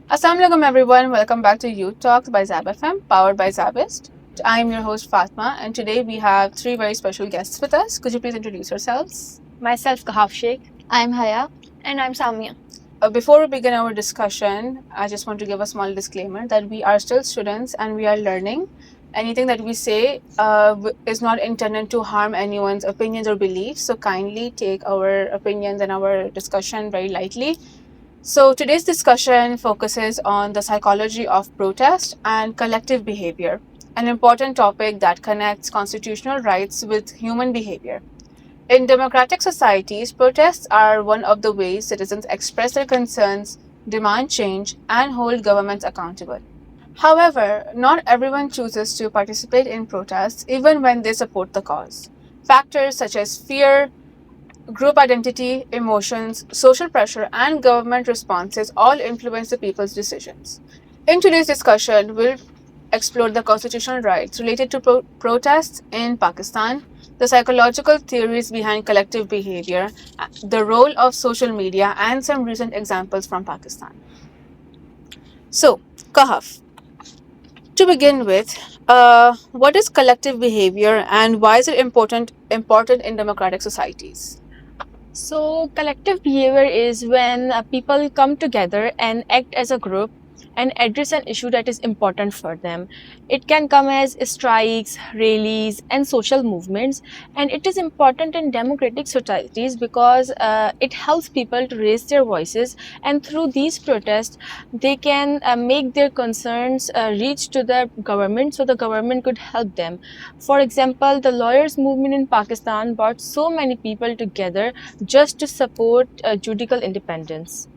Assalamualaikum everyone, welcome back to Youth Talks by Zab FM, powered by Zabist. I am your host Fatma, and today we have three very special guests with us. Could you please introduce yourselves? Myself, Kahaf Sheikh. I'm Haya. And I'm Samia. Before we begin our discussion, I just want to give a small disclaimer that we are still students and we are learning. Anything that we say is not intended to harm anyone's opinions or beliefs, so kindly take our opinions and our discussion very lightly. So today's discussion focuses on the psychology of protest and collective behavior, an important topic that connects constitutional rights with human behavior. In democratic societies, protests are one of the ways citizens express their concerns, demand change, and hold governments accountable. However, not everyone chooses to participate in protests even when they support the cause. Factors such as fear, group identity, emotions, social pressure, and government responses all influence the people's decisions. In today's discussion, we'll explore the constitutional rights related to protests in Pakistan, the psychological theories behind collective behavior, the role of social media, and some recent examples from Pakistan. So, Kahaf, to begin with, what is collective behavior and why is it important in democratic societies? So, collective behavior is when people come together and act as a group and address an issue that is important for them. It can come as strikes, rallies, and social movements. And it is important in democratic societies because it helps people to raise their voices. And through these protests, they can make their concerns reach to the government so the government could help them. For example, the lawyers movement in Pakistan brought so many people together just to support judicial independence.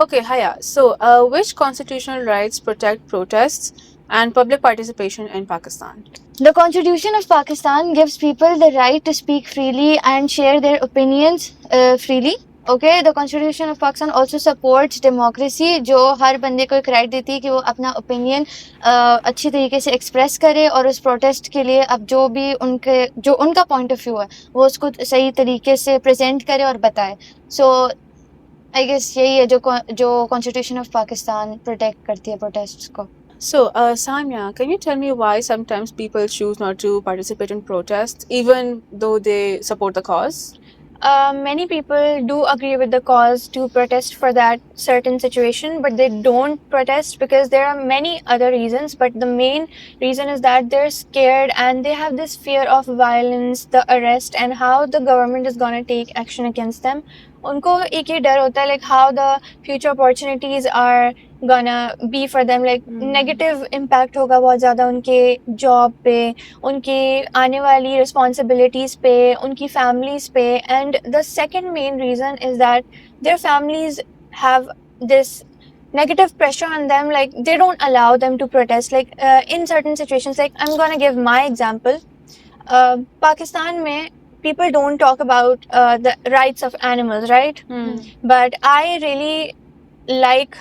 Okay, Haya. So, which constitutional rights protect protests and public participation in Pakistan? The Constitution of Pakistan gives people the right to speak freely and share their opinions freely. Okay, the Constitution of Pakistan also supports democracy, जो हर बंदे को एक right देती है कि वो अपना opinion अच्छी तरीके से एक्सप्रेस करे और उस प्रोटेस्ट के लिए अब जो उनका पॉइंट ऑफ व्यू है वो उसको सही तरीके से प्रेजेंट करे और बताए. सो आई गेस यही है जो कॉन्स्टिट्यूशन ऑफ पाकिस्तान प्रोटेक्ट करती है प्रोटेस्ट्स को. So, Samya, can you tell me why sometimes people choose not to participate in protests even though they support the cause? Many people do agree with the cause to protest for that certain situation, but they don't protest because there are many other reasons. But the main reason is that they're scared and they have this fear of violence, the arrest, and how the government is going to take action against them. उनको एक ही डर होता है like how the future opportunities are gonna be for them, like negative impact होगा बहुत ज़्यादा उनके job पे, उनके आने वाली responsibilities पे, उनकी families पे. And the second main reason is that their families have this negative pressure on them, like they don't allow them to protest, like in certain situations. Like I'm gonna give my example. Pakistan में people don't talk about the rights of animals, right? But I really like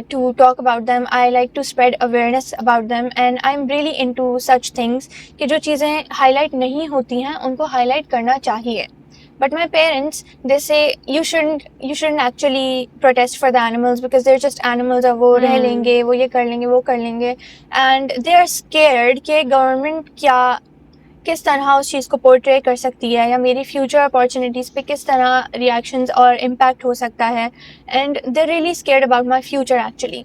to talk about them. I like to spread awareness about them, and I'm really into such things कि जो चीज़ें highlight नहीं होती हैं उनको highlight करना चाहिए. But my parents, they say you shouldn't actually protest for the animals because they're just animals. और वो रह लेंगे, वो ये कर लेंगे, वो कर लेंगे, and they are scared कि government क्या किस तरह उस चीज़ को पोर्ट्रे कर सकती है या मेरी फ्यूचर अपॉर्चुनिटीज़ पे किस तरह रिएक्शंस और इम्पैक्ट हो सकता है. And they really scared about my future actually.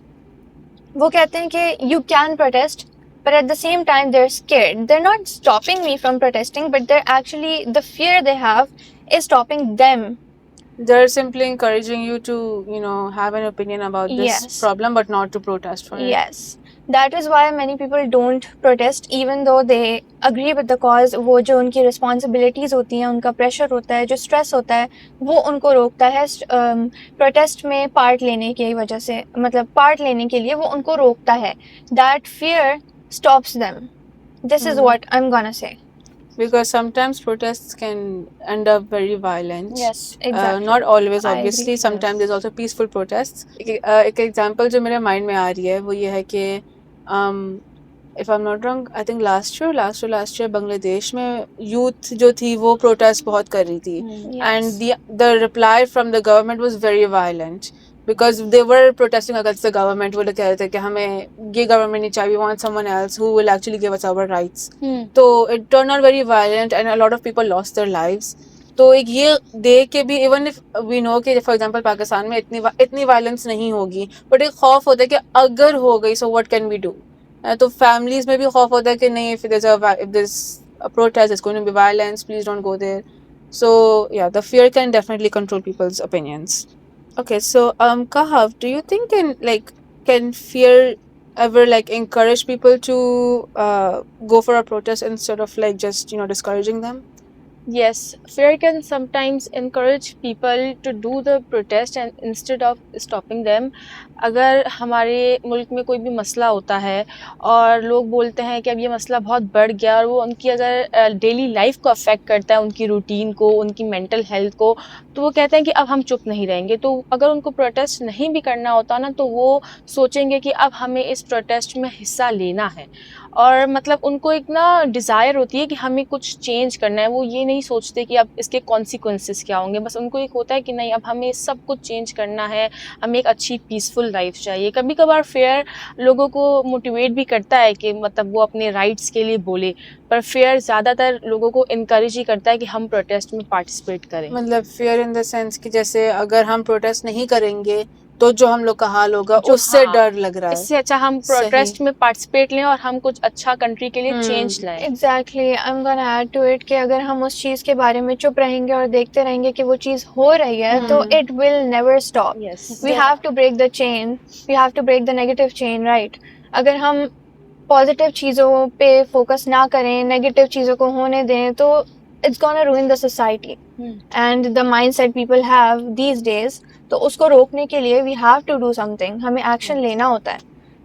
वो कहते हैं कि you can protest, but at the same time they're scared. They're not stopping me from protesting, but they're actually, the fear they have is stopping them. They're simply encouraging you to, have an opinion about this problem, but not to protest for it. Yes. That is why many people don't protest even though they agree with the cause. वो जो उनकी responsibilities होती हैं, उनका pressure होता है, जो stress होता है, वो उनको रोकता है protest में part लेने की वजह से, मतलब part लेने के लिए वो उनको रोकता है. That fear stops them. This is what I'm gonna say. Because sometimes protests can end up very violent. Yes, exactly. Not always, I obviously. agree. Sometimes there's also peaceful protests. एक example जो मेरे mind में आ रही है वो ये है कि if I'm not wrong, I think last year Bangladesh में youth जो थी वो protest बहुत कर रही थी. Yes. And the reply from the government was very violent. because they were protesting against the government. वो लोग कह रहे थे कि हमें ये government नहीं चाहिए, we want someone else who will actually give us our rights. तो it turned out very violent and a lot of people lost their lives. तो एक ये देख के भी इवन इफ वी नो कि फॉर एग्जांपल पाकिस्तान में इतनी वायलेंस नहीं होगी, बट एक खौफ होता है कि अगर हो गई so what can we do. तो फैमिलीज में भी खौफ होता है कि नहीं, if this protest is going to be violence, please don't go there. So yeah, the fear can definitely control people's opinions. Okay, so Kahav, do you think can fear ever encourage people to go for a protest instead of just discouraging them? Yes, fear can sometimes encourage people to do the protest and instead of stopping them. अगर हमारे मुल्क में कोई भी मसला होता है और लोग बोलते हैं कि अब ये मसला बहुत बढ़ गया और वो उनकी अगर डेली लाइफ को अफेक्ट करता है, उनकी रूटीन को, उनकी मेंटल हेल्थ को, तो वो कहते हैं कि अब हम चुप नहीं रहेंगे. तो अगर उनको प्रोटेस्ट नहीं भी करना होता ना, तो वो सोचेंगे कि अब हमें इस प्रोटेस्ट में हिस्सा लेना है. और मतलब उनको एक ना डिज़ायर होती है कि हमें कुछ चेंज करना है. वो ये नहीं सोचते कि अब इसके कॉन्सिक्वेंसेस क्या होंगे. बस उनको एक होता है कि नहीं, अब हमें सब कुछ चेंज करना है, हमें एक अच्छी पीसफुल लाइफ चाहिए. कभी कभार फेयर लोगों को मोटिवेट भी करता है कि मतलब वो अपने राइट्स के लिए बोले, पर फेयर ज़्यादातर लोगों को इनकरेज ही करता है कि हम प्रोटेस्ट में पार्टिसिपेट करें. मतलब फेयर इन द सेंस कि जैसे अगर हम प्रोटेस्ट नहीं करेंगे तो जो हम लोग का हाल होगा उससे डर लग रहा है. इससे अच्छा हम प्रोटेस्ट में पार्टिसिपेट लें और हम कुछ अच्छा कंट्री के लिए चेंज लाएं. Exactly, I am gonna add to it कि अगर हम उस चीज़ के बारे में चुप रहेंगे और देखते रहेंगे कि वो चीज़ हो रही है, तो it will never stop. We have to break the chain, we have to break the negative chain, right. अगर हम पॉजिटिव चीज़ों पे फोकस ना करें, नेगेटिव चीज़ों को होने दें, तो it's gonna ruin the society and the mindset people have these days. तो उसको रोकने के लिए we have to do something, हमें action लेना होता है.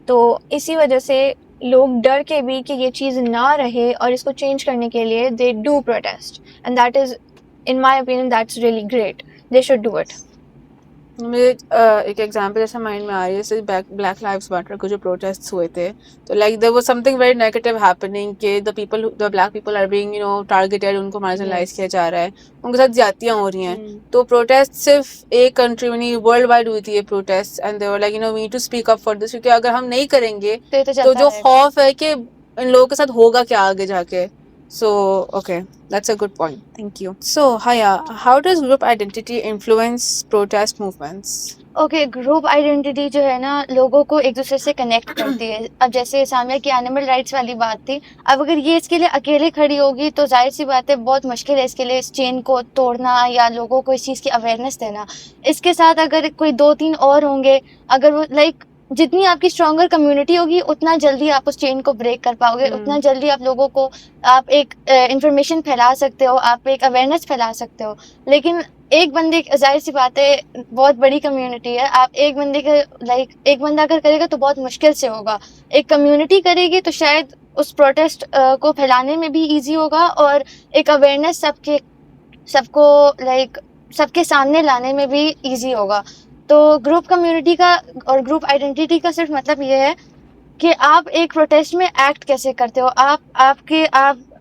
तो इसी वजह से लोग डर के भी कि ये चीज़ ना रहे और इसको चेंज करने के लिए they do protest, and that is, in my opinion, that's really great. They should do it. मुझे एक एग्जांपल जैसे माइंड में आ रही है, जैसे ब्लैक लाइव्स मैटर को जो प्रोटेस्ट्स हुए थे, तो there was something very negative happening कि the black people are being targeted, उनको मार्जिनलाइज किया जा रहा है, उनके साथ ज्यादतियां हो रही हैं. तो प्रोटेस्ट सिर्फ एक कंट्री में नहीं, वर्ल्ड वाइड हुई थी ये protest, and they were we need to speak up for this, क्योंकि अगर हम नहीं करेंगे तो जो खौफ है कि इन लोगों के साथ होगा क्या आगे जाके. So, okay, that's a good point. Thank you. So, Haya, how does group identity influence protest movements? Okay, group identity जो है ना, लोगों को एक दूसरे से कनेक्ट करती है. अब जैसे सामिया की एनिमल राइट्स वाली बात थी, अब अगर ये इसके लिए अकेले खड़ी होगी तो जाहिर सी बात है बहुत मुश्किल है इसके लिए इस चेन को तोड़ना या लोगों को इस चीज़ की अवेयरनेस देना. इसके साथ अगर कोई 2-3 और होंगे, अगर वो जितनी आपकी स्ट्रॉन्गर कम्युनिटी होगी, उतना जल्दी आप उस चेन को ब्रेक कर पाओगे, उतना जल्दी आप लोगों को आप एक इंफॉर्मेशन फैला सकते हो, आप एक अवेयरनेस फैला सकते हो. लेकिन एक बंदे, जाहिर सी बात है बहुत बड़ी कम्युनिटी है, आप एक बंदे के एक बंदा अगर करेगा तो बहुत मुश्किल से होगा. एक कम्युनिटी करेगी तो शायद उस प्रोटेस्ट को फैलाने में भी ईजी होगा और एक अवेयरनेस सबको सबके सामने लाने में भी ईजी होगा. तो ग्रुप कम्युनिटी का और ग्रुप आइडेंटिटी का सिर्फ मतलब ये है कि आप एक प्रोटेस्ट में एक्ट कैसे करते हो, आप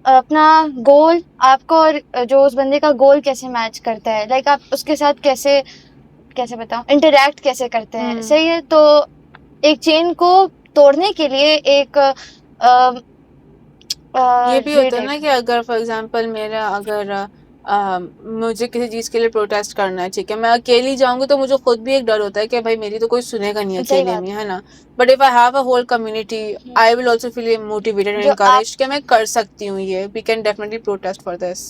अपना गोल आपको और जो उस बंदे का गोल कैसे मैच करता है, आप उसके साथ कैसे बताऊं, इंटरेक्ट कैसे करते हैं. सही है. तो एक चेन को तोड़ने के लिए एक ये भी होता है ना कि अगर फॉर एग्जांपल मुझे किसी चीज के लिए प्रोटेस्ट करना है, ठीक है, मैं अकेली जाऊंगी तो मुझे खुद भी एक डर होता है कि भाई मेरी तो कोई सुनेगा नहीं अकेले में, है ना. But if I have a whole community, I will also feel motivated and encouraged कि मैं कर सकती हूँ ये. We can definitely protest for this.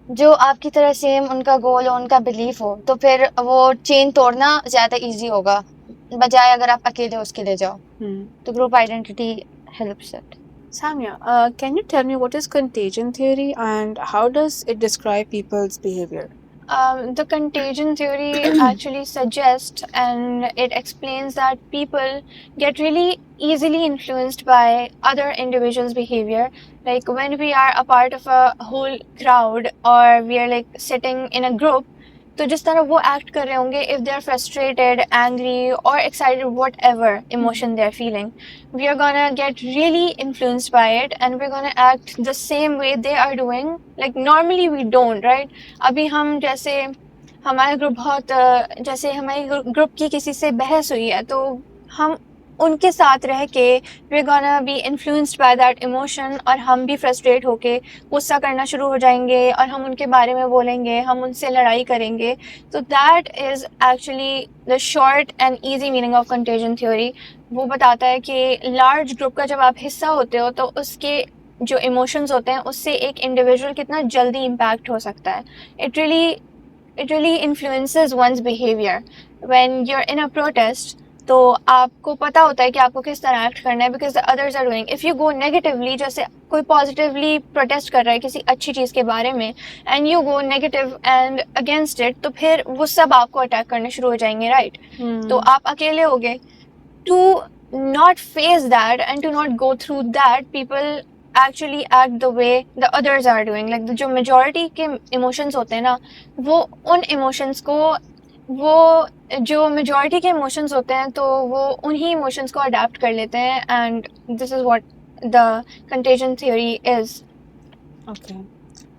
जो आपकी तरह सेम उनका गोल हो, उनका बिलीफ हो, तो फिर वो चेन तोड़ना ज्यादा इजी होगा बजाय अगर आप अकेले उसके लिए जाओ. तो group identity helps it. Samia, can you tell me what is contagion theory and how does it describe people's behavior? The contagion theory actually suggests and it explains that people get really easily influenced by other individuals' behavior. Like when we are a part of a whole crowd or we are sitting in a group, तो जिस तरह वो act कर रहे होंगे, if they are frustrated, angry or excited, whatever emotion they are feeling, we are gonna get really influenced by it and we're gonna act the same way they are doing. Normally we don't, right? अभी हम जैसे हमारा group बहुत जैसे हमारी group की किसी से बहस हुई है तो हम उनके साथ रह के we gonna be influenced by that emotion और हम भी फ्रस्ट्रेट होके गुस्सा करना शुरू हो जाएंगे और हम उनके बारे में बोलेंगे, हम उनसे लड़ाई करेंगे. तो that is actually the short and easy meaning of contagion theory. वो बताता है कि लार्ज ग्रुप का जब आप हिस्सा होते हो तो उसके जो इमोशंस होते हैं उससे एक इंडिविजुअल कितना जल्दी इम्पैक्ट हो सकता है. It really influences one's behavior. When you're in a protest, तो आपको पता होता है कि आपको किस तरह एक्ट करना है because the others are doing. If you go negatively, जैसे कोई positively protest कर रहा है किसी अच्छी चीज़ के बारे में and you go negative and against it, तो फिर वो सब आपको अटैक करने शुरू हो जाएंगे, right? तो आप अकेले होगे. To not face that and to not go through that, people actually act the way the others are doing. Like जो majority के emotions होते हैं ना, वो उन emotions को वो जो majority के emotions होते हैं तो वो उन्हीं emotions को adapt कर लेते हैं and this is what the contagion theory is. Okay.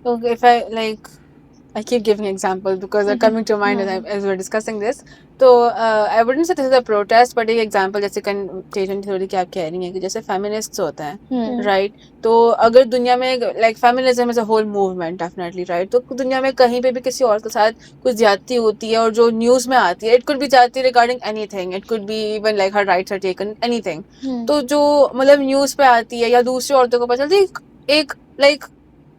So if I keep giving examples because they're coming to mind as we're discussing this. तो I wouldn't say this is a protest, but एक example जैसे contagion theory की आप कह रही हैं कि जैसे feminists होते हैं, right? तो अगर दुनिया में like feminism is a whole movement definitely, right? तो दुनिया में कहीं पे भी किसी और के साथ कुछ ज्यादती होती है और जो न्यूज़ में आती है, it could be ज्यादती regarding anything, it could be even like her rights are taken, anything. तो जो मतलब न्यूज़ पे आती है या दूसरी औरतों को पता चलती है एक like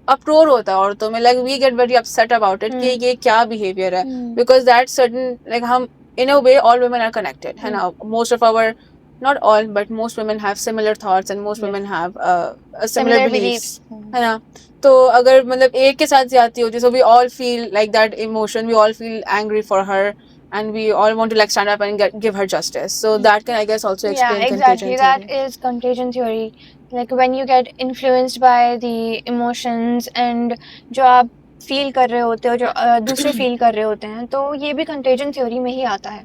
अप्रोर होता है औरतों में, like we get very upset about it कि ये क्या बिहेवियर है, बिकॉज दैट सर्टन लाइक हम in a way all women are connected है ना, most of our not all but most women have similar thoughts and most women have similar beliefs है ना. तो अगर मतलब एक के साथ ज्यादती होती है so we all feel like that emotion, we all feel angry for her and we all want to like stand up and give her justice, so that can I guess also explain exactly. contagion That theory. is contagion theory. Like when you get influenced by the emotions and जो आप feel कर रहे होते हो जो दूसरे feel कर रहे होते हैं तो ये भी contagion theory में ही आता है.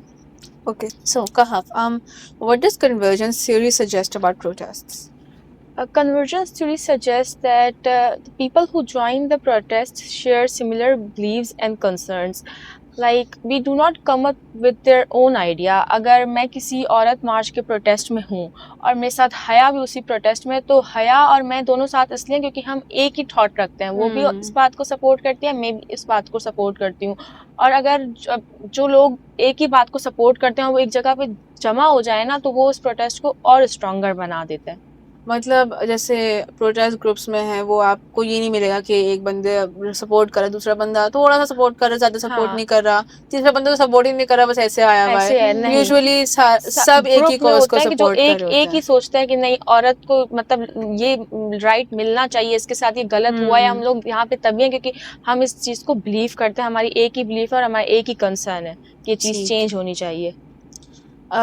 Okay, so Kahaf, what does convergence theory suggest about protests? Convergence theory suggests that the people who join the protests share similar beliefs and concerns. Like we do not come up with their own idea. अगर मैं किसी औरत मार्च के protest में हूँ और मेरे साथ हया भी उसी प्रोटेस्ट में, तो हया और मैं दोनों साथ इसलिए क्योंकि हम एक ही थॉट रखते हैं. वो भी इस बात को सपोर्ट करती है, मैं भी इस बात को सपोर्ट करती हूँ. और अगर जो लोग एक ही बात को सपोर्ट करते हैं वो एक जगह पे जमा हो जाए ना, तो वो उस प्रोटेस्ट को और स्ट्रॉन्गर बना देते हैं. मतलब जैसे प्रोटेस्ट ग्रुप्स में है वो आपको ये नहीं मिलेगा कि एक बंदे सपोर्ट कर रहा है, दूसरा बंदा थोड़ा सा सपोर्ट कर रहा है, ज्यादा सपोर्ट नहीं कर रहा, तीसरा बंदा तो सपोर्ट ही नहीं कर रहा, बस ऐसे आया हुआ है. यूजुअली सब एक ही कॉज को सपोर्ट कर रहे होते हैं. एक ही सोचते हैं कि नहीं, औरत को मतलब ये राइट मिलना चाहिए, इसके साथ ये गलत हुआ है. हम लोग यहाँ पे तभी हैं क्योंकि हम इस चीज को बिलीव करते हैं, हमारी एक ही बिलीफ है और हमारा एक ही कंसर्न है कि ये चीज चेंज होनी चाहिए.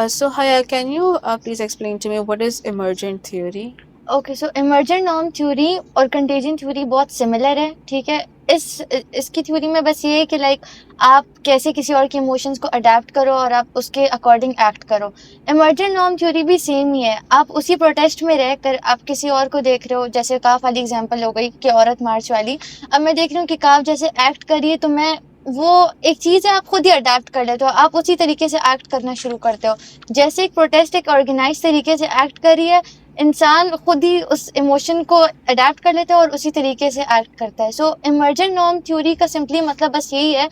So Haya, can you please explain to me what is emergent theory? Okay, so emergent norm theory और कंटेजियन थ्योरी बहुत सिमिलर है, ठीक है. इसकी थ्योरी में बस ये है कि लाइक आप कैसे किसी और के इमोशंस को अडेप्ट करो और आप उसके अकॉर्डिंग एक्ट करो. इमर्जेंट नॉर्म थ्योरी भी सेम ही है. आप उसी प्रोटेस्ट में रह कर आप किसी और को देख रहे हो, जैसे काफ वाली एग्जांपल हो गई कि औरत मार्च वाली. अब मैं देख रही हूँ कि काफ जैसे एक्ट करिए तो मैं वो एक चीज़ है आप खुद ही अडेप्ट कर लेते हो, आप उसी तरीके से एक्ट करना शुरू करते हो. जैसे एक प्रोटेस्ट एक ऑर्गेनाइज तरीके से एक्ट करी है, इंसान खुद ही उस इमोशन को अडेप्ट कर लेता है और उसी तरीके से एक्ट करता है. सो इमर्जेंट नॉर्म थ्योरी का सिंपली मतलब बस यही है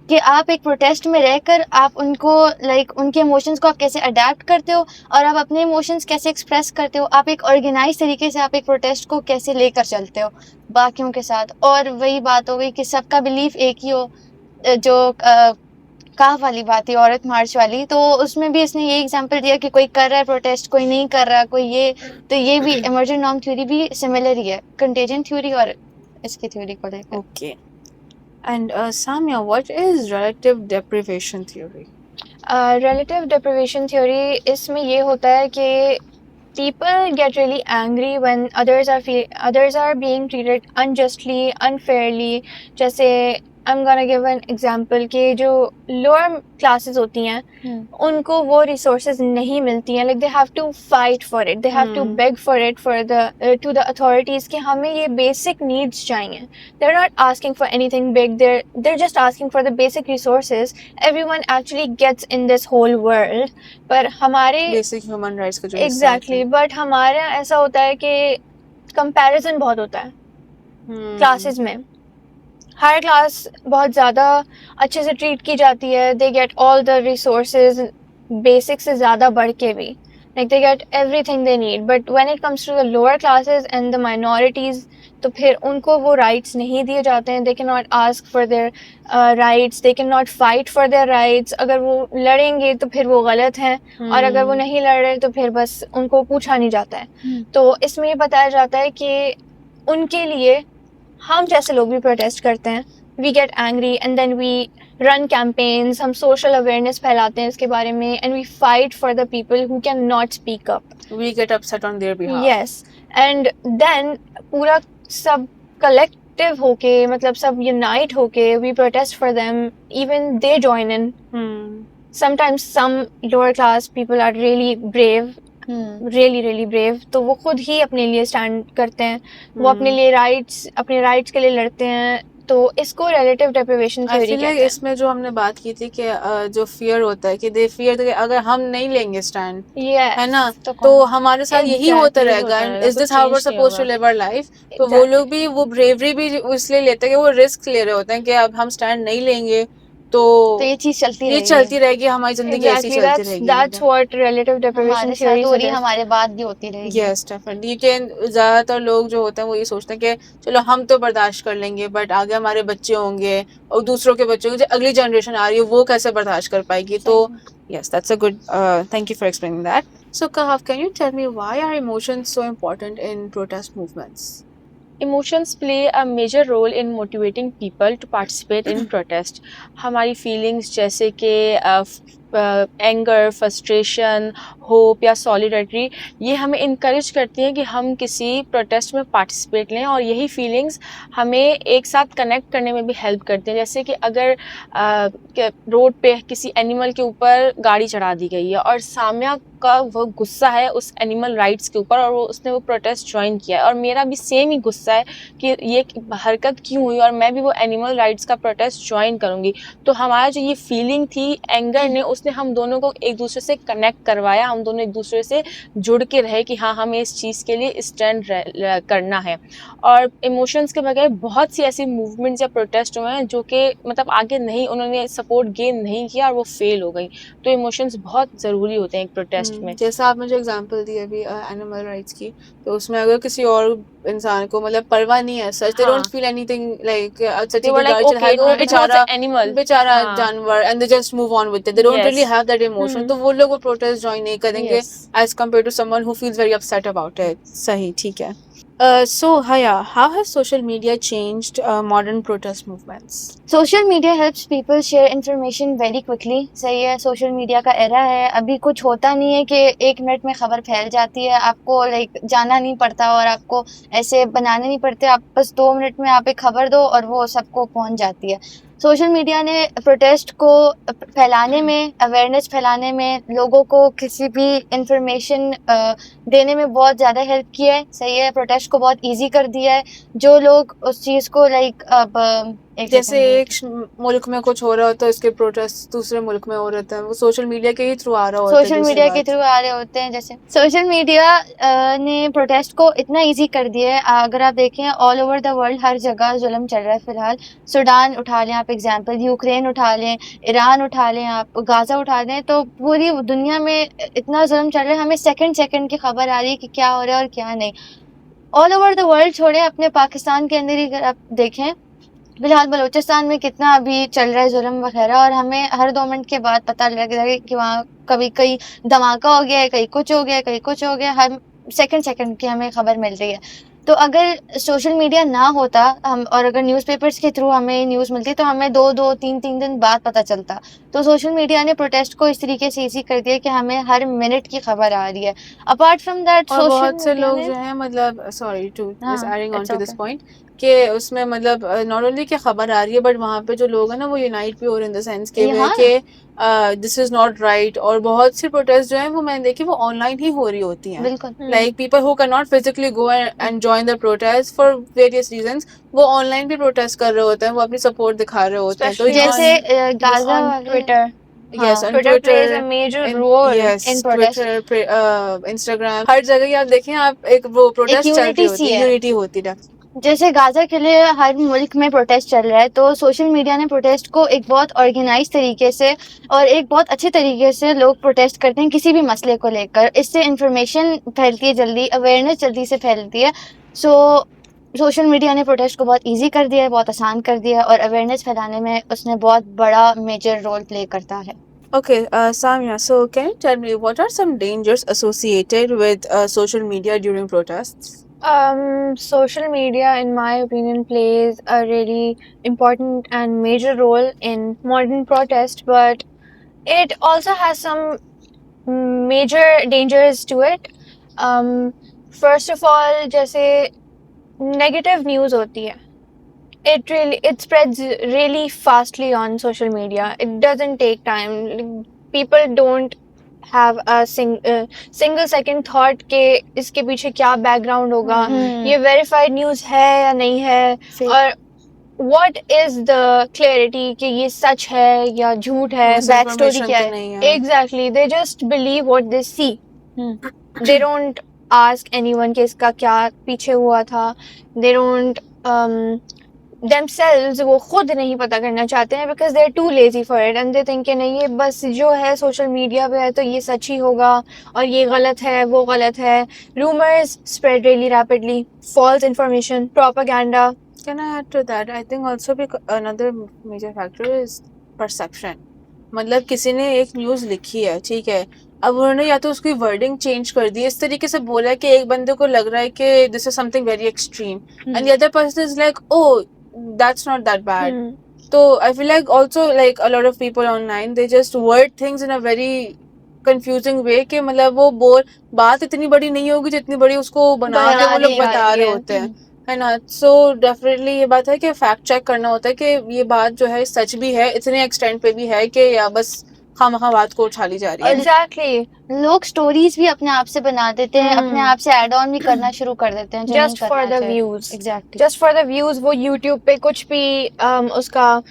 कि आप एक प्रोटेस्ट में रहकर आप उनको उनके इमोशंस को आप कैसे अडेप्ट करते हो और आप अपने इमोशंस कैसे एक्सप्रेस करते हो. आप एक ऑर्गेनाइज तरीके से आप एक प्रोटेस्ट को कैसे लेकर चलते हो बाकियों के साथ. और वही बात हो गई कि सबका बिलीफ एक ही हो, जो काफ वाली बात है औरत मार्च वाली, तो उसमें भी इसने ये एग्जांपल दिया कि कोई कर रहा है प्रोटेस्ट, कोई नहीं कर रहा, कोई ये. तो ये भी इमर्जेंट नॉर्म थ्योरी भी सिमिलर ही है कंटेजियन थ्योरी और इसकी थ्योरी को लेकर. Okay, and Samia, what is relative deprivation theory? Relative deprivation theory इसमें ये होता है कि people get really angry when others are being treated unjustly, unfairly. जैसे आई am gonna give an example कि जो लोअर क्लासेस होती हैं उनको वो रिसोर्सेज नहीं मिलती हैं, like they have to fight for it, they have to beg for it for the to the authorities कि हमें ये बेसिक नीड्स चाहिए. They are not asking for anything big, they're just asking for the basic resources. Everyone actually gets in this whole world, पर हमारे basic human rights का जो हिस्सा exactly होता बट हमारा ऐसा होता है कि कंपैरिजन बहुत होता है है. क्लासेस में. हर क्लास बहुत ज़्यादा अच्छे से ट्रीट की जाती है, they get all the resources basic से ज़्यादा बढ़ के भी, like they get everything they need. But when it comes to the lower classes and the minorities, तो फिर उनको वो राइट्स नहीं दिए जाते हैं. They can not ask for their rights, they can not fight for their rights. अगर वो लड़ेंगे तो फिर वो गलत हैं, और अगर वो नहीं लड़ रहे तो फिर बस उनको पूछा नहीं जाता है. तो इसमें ये बताया जाता है कि उनके लिए हम जैसे लोग भी प्रोटेस्ट करते हैं, we get angry and then we run campaigns, हम सोशल अवेयरनेस फैलाते हैं इसके बारे में, and we fight for the people who can not speak up. We get upset on their behalf. Yes, and then पूरा सब कलेक्टिव होके, मतलब सब यूनाइट होके, we protest for them, even they join in. Sometimes some lower class people are really brave, really brave, तो वो खुद ही अपने लिए स्टैंड करते हैं, वो अपने लिए अपने राइट्स के लिए लड़ते हैं. तो इसको रिलेटिव डेप्रिवेशन आई थ्योरी फील लाइक कहते हैं. इसमें जो हमने बात की थी कि जो फियर होता है कि दे फियर कि अगर हम नहीं लेंगे स्टैंड, Yes, है ना, तो तो हमारे साथ यही Exactly, होता यही रहेगा. होता एंड रहेगा, इज कुछ this how we are change नहीं सपोज्ड टू होगा. Live our life. तो वो लोग भी वो ब्रेवरी भी इसलिए लेते हैं कि वो रिस्क ले रहे होते हैं कि अब हम स्टैंड नहीं लेंगे तो ये चीज चलती ये रहेगी. चलती रहेगी, हमारी जिंदगी ऐसी Exactly, चलती that's रहेगी. what relative deprivation हमारे theory साथ हो रही है, suggests. हमारे बाद भी होती रहेगी. Yes definitely. कि ज्यादातर लोग जो होते हैं वो ये सोचते हैं कि चलो हम तो बर्दाश्त कर लेंगे, बट आगे हमारे बच्चे होंगे और दूसरों के बच्चे होंगे, जो अगली जनरेशन आ रही है वो कैसे बर्दाश्त कर पाएगी. तो yes, that's a good thank you for explaining that. So Kahaf, can you tell me why are emotions so important in protest movements? Emotions play a major role in motivating people to participate in protest. हमारी feelings जैसे कि anger, frustration, hope या solidarity, ये हमें encourage करती हैं कि हम किसी प्रोटेस्ट में पार्टिसिपेट लें, और यही फीलिंग्स हमें एक साथ कनेक्ट करने में भी हेल्प करते हैं. जैसे कि अगर रोड पे किसी एनिमल के ऊपर गाड़ी चढ़ा दी गई है और सामने का वो गुस्सा है उस एनिमल राइट्स के ऊपर, और उसने वो प्रोटेस्ट ज्वाइन किया है, और मेरा भी सेम ही गुस्सा है कि ये हरकत क्यों हुई और मैं भी वो एनिमल राइट्स का प्रोटेस्ट ज्वाइन करूँगी. तो हमारा जो ये फीलिंग थी एंगर ने, उसने हम दोनों को एक दूसरे से कनेक्ट करवाया, हम दोनों एक दूसरे से जुड़ के रहे कि हाँ हमें इस चीज़ के लिए स्टैंड करना है. और इमोशंस के बगैर बहुत सी ऐसी मूवमेंट्स या प्रोटेस्ट हुए हैं जो कि मतलब आगे नहीं, उन्होंने सपोर्ट गेन नहीं किया और वो फेल हो गई. तो इमोशंस बहुत ज़रूरी होते हैं एक प्रोटेस्ट में. जैसा आपने जो एग्जांपल दी अभी एनिमल राइट्स की, तो उसमें अगर किसी और इंसान को मतलब परवाह नहीं है, such they don't feel anything like such They were like, okay, it was an animal. बेचारा हाँ. जानवर, and they just move on with it. They don't Yes. Really have that emotion. तो वो लोग वो प्रोटेस्ट ज्वाइन नहीं करेंगे Yes. As compared to someone who feels very upset about it. सही, ठीक है. So Haya, how has social media changed modern protest movements? Social media helps people share information very quickly. सही है, social media का era है. अभी कुछ होता नहीं है कि 1 मिनट में खबर फैल जाती है. आपको लाइक जाना नहीं पड़ता और आपको ऐसे बनाने नहीं पड़ते. आप बस 2 मिनट में आप एक खबर दो और वो सबको पहुंच जाती है. सोशल मीडिया ने प्रोटेस्ट को फैलाने में, अवेयरनेस फैलाने में, लोगों को किसी भी इंफॉर्मेशन देने में बहुत ज़्यादा हेल्प किया है. सही है, प्रोटेस्ट को बहुत इजी कर दिया है. जो लोग उस चीज़ को लाइक अब जैसे एक मुल्क में कुछ हो रहा होता है, उसके प्रोटेस्ट दूसरे मुल्क में हो रहता है, वो सोशल मीडिया के ही थ्रू आ रहा होता है. सोशल मीडिया के थ्रू आ रहे होते हैं. जैसे सोशल मीडिया ने प्रोटेस्ट को इतना इजी कर दिया है. अगर आप देखें ऑल ओवर द वर्ल्ड हर जगह जुल्म चल रहा है फिलहाल. सूडान उठा लें आप एग्जांपल, यूक्रेन उठा लें, ईरान उठा लें, आप गाजा उठा लें, तो पूरी दुनिया में इतना जुल्म चल रहा है. हमें सेकंड सेकंड की खबर आ रही है कि क्या हो रहा है और क्या नहीं. ऑल ओवर द वर्ल्ड छोड़े, अपने पाकिस्तान के अंदर ही अगर आप देखें, फिलहाल बलूचिस्तान में कितना अभी चल रहा है जुल्म वगैरह, और हमें हर 2 मिनट के बाद पता लग रहा है कि वहाँ कभी कहीं धमाका हो गया है, कहीं कुछ हो गया है, कहीं कुछ हो गया. हर सेकंड की हमें खबर मिल रही है. तो अगर सोशल मीडिया ना होता हम, और अगर न्यूज़पेपर्स के थ्रू हमें न्यूज़ मिलती, तो हमें 2-3 दिन बाद पता चलता. तो सोशल मीडिया ने प्रोटेस्ट को इस तरीके से इजी कर दिया कि हमें हर मिनट की खबर आ रही है. अपार्ट फ्रॉम दैट और सोशल बहुत से मीडिया लोग ने जो हैं, मतलब sorry to just adding on it's to this okay. Point, कि उसमें मतलब नॉट ओनली कि खबर आ रही है बट वहाँ पे जो लोग हैं ना वो यूनाइट भी हो रहे हैं इन द सेंस के हाँ। कि दिस इज नॉट राइट। और बहुत सी प्रोटेस्ट जो है वो मैंने देखी वो ऑनलाइन ही हो रही होती हैं, बिल्कुल। Like people who can not physically go and join the protest for various reasons, वो ऑनलाइन भी प्रोटेस्ट कर रहे होते हैं, वो अपनी सपोर्ट दिखा रहे होते हैं। तो Especially जैसे गाजा on वाले, Twitter. यस हाँ, on Twitter plays a Twitter, major role yes in protest. Twitter, Instagram, हर जगह ही आप देखें, आप एक वो प्रोटेस्ट चल रही unity होती सी है, है। यूनिटी होती है। जैसे गाजा के लिए हर मुल्क में प्रोटेस्ट चल रहा है, तो सोशल मीडिया ने प्रोटेस्ट को एक बहुत ऑर्गेनाइज तरीके से और एक बहुत अच्छे तरीके से लोग प्रोटेस्ट करते हैं किसी भी मसले को लेकर। इससे इंफॉर्मेशन फैलती है जल्दी, अवेयरनेस जल्दी से फैलती है। सो सोशल मीडिया ने प्रोटेस्ट को बहुत इजी कर दिया है, बहुत आसान कर दिया है, और अवेयरनेस फैलाने में उसने बहुत बड़ा मेजर रोल प्ले करता है। Okay, Samya, so can you tell me what are some dangers associated with social media during protests? Social media, in my opinion, plays a really important and major role in modern protest, but it also has some major dangers to it. First of all, जैसे negative news होती है, it spreads really fastly on social media. It doesn't take time. People don't have a single second thought कि इसके पीछे क्या background होगा, ये verified news है या नहीं है, और what is the clarity कि ये सच है या झूठ है, back story Misinformation क्या तो है. नहीं है। Exactly, they just believe what they see. They don't ask anyone कि इसका क्या पीछे हुआ था. They don't themselves, वो खुद नहीं पता करना चाहते हैं because they're too lazy for it and they think कि नहीं, ये बस जो है सोशल मीडिया पे है तो ये सच ही होगा और ये गलत है, वो गलत है. Rumors spread really rapidly, false information, propaganda. Can I add to that? I think also another major factor is perception. मतलब किसी ने एक न्यूज़ लिखी है, ठीक है, अब उन्होंने या तो उसकी वर्डिंग चेंज कर दी, इस तरीके से बोला है कि एक बंदे को लग रहा है कि this is something very extreme and the other person is like oh that's not that bad. तो I feel like also like a lot of people online they just word things in a very confusing way कि मतलब वो बात इतनी बड़ी नहीं होगी जितनी बड़ी उसको बना के वो लोग बता रहे होते हैं, है ना. सो डेफिनेटली ये बात है कि फैक्ट चेक करना होता है कि ये बात जो है सच भी है, इतने एक्सटेंट पे भी है कि या बस खामखा बात को उछाली जा रही है. Exactly. लोग स्टोरीज भी अपने आप से बना देते हैं, अपने आप से ऐड ऑन भी करना शुरू कर देते हैं, जो Just नहीं for करना the चाहिए. views. Exactly. Just for the views, वो YouTube पे कुछ भी उसका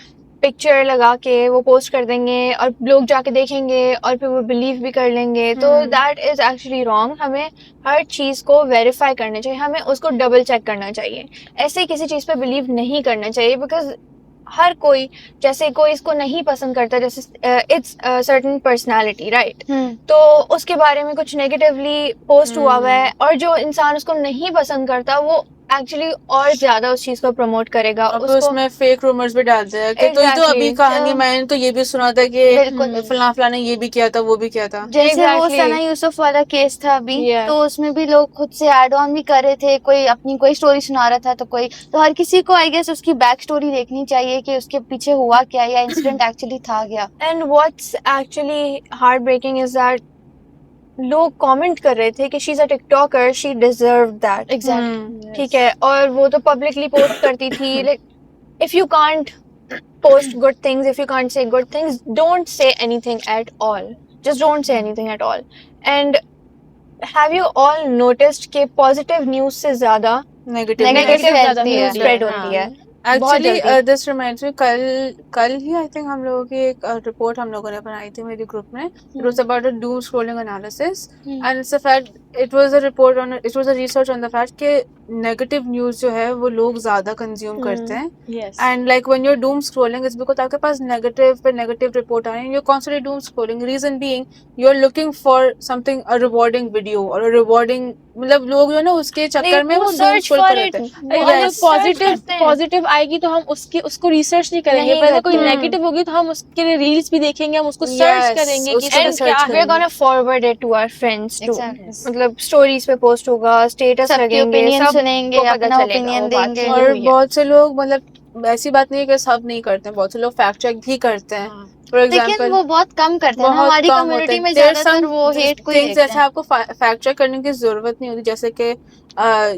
पिक्चर लगा के वो पोस्ट कर देंगे और लोग जाके देखेंगे और फिर वो बिलीव भी कर लेंगे. तो दैट इज एक्चुअली रॉन्ग. हमें हर चीज को वेरीफाई करना चाहिए, हमें उसको डबल चेक करना चाहिए. ऐसे किसी चीज पे बिलीव नहीं करना चाहिए बिकॉज हर कोई, जैसे कोई इसको नहीं पसंद करता, जैसे इट्स सर्टेन पर्सनालिटी, राइट, तो उसके बारे में कुछ नेगेटिवली पोस्ट हुआ हुआ है और जो इंसान उसको नहीं पसंद करता वो एक्चुअली और ज्यादा उस चीज को प्रमोट करेगा. और फिर उसमें फेक रूमर्स भी डालते हैं कि तो ये तो अभी Exactly. कहानी मैंने तो ये भी सुना था कि फलां ने ये भी किया था वो भी किया था. जैसे वो Exactly. सना यूसुफ वाला केस था अभी, Yeah. तो उसमें भी लोग खुद से ऐड ऑन भी कर रहे थे, कोई अपनी कोई स्टोरी सुना रहा था, तो कोई, तो हर किसी को आई गेस उसकी बैक स्टोरी देखनी चाहिए कि उसके पीछे हुआ क्या या इंसिडेंट एक्चुअली था क्या. And what's actually heartbreaking is that लोग कमेंट कर रहे थे कि she is a TikToker, she deserve that. Exactly. ठीक है, और वो तो पब्लिकली पोस्ट करती थी. Like if you can't post good things, if you can't say good things, don't say anything at all. Just don't say anything at all. And have you all noticed कि positive news से ज़्यादा negative negative फैलती news है. spread होती है. Actually this reminds me, कल ही I think हम लोगों की एक रिपोर्ट हम लोगों ने बनाई थी मेरे ग्रुप में. It was about a doom scrolling analysis and it's a fact, it was a report on, it was a research on the fact कि नेगेटिव न्यूज़ जो है वो लोग ज़्यादा कंज्यूम करते हैं. Yes. And like when you are doom scrolling it's because आपके पास नेगेटिव पे नेगेटिव रिपोर्ट आ रहे हैं, you are constantly doom scrolling. Reason being you are looking for something, a rewarding video और अ रिवॉर्डिंग, मतलब लोग जो है ना उसके चक्कर में वो डूम search स्क्रॉल for कर it. रहे थे. वो अगर Yes. पॉजिटिव पॉजिटिव आएगी तो हम उसको रिसर्च नहीं करेंगे. नहीं पहले कोई करते. नेगेटिव होगी तो हम उसके लिए रील्स भी देखेंगे, हम उसको Yes, सर्च करेंगे कि उसको इसमें भी क्या search है. We're gonna forward it to our friends too. Exactly. मतलब स्टोरीज पे पोस्ट होगा, स्टेटस सबके लगेंगे, ओपिनियन सब सुनेंगे, को पता अपना चलेगा ओपिनियन वो बात देंगे. सही और हुई है. बहुत से लोग, मतलब ऐसी बात नहीं है कि सब नहीं करते हैं, बहुत से लोग फैक्ट चेक भी करते हैं. फॉर लेकिन एग्जांपल वो बहुत कम करते हैं ना, बहुत हमारी कम होते कम्युनिटी हैं. में देयर ज्यादातर वो हेट को ही थिंग्स देखते जैसे हैं. आपको फैक्ट चेक करने की जरूरत नहीं होती, जैसे कि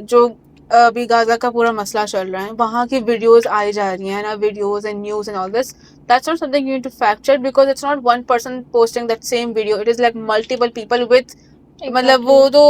जो अभी गाजा का पूरा मसला चल रहा है, वहाँ की वीडियोस आई जा रही हैं ना, videos and news and all this, that's not something you need to fact check, because it's not one person posting that same video, it is like multiple people with, मतलब वो तो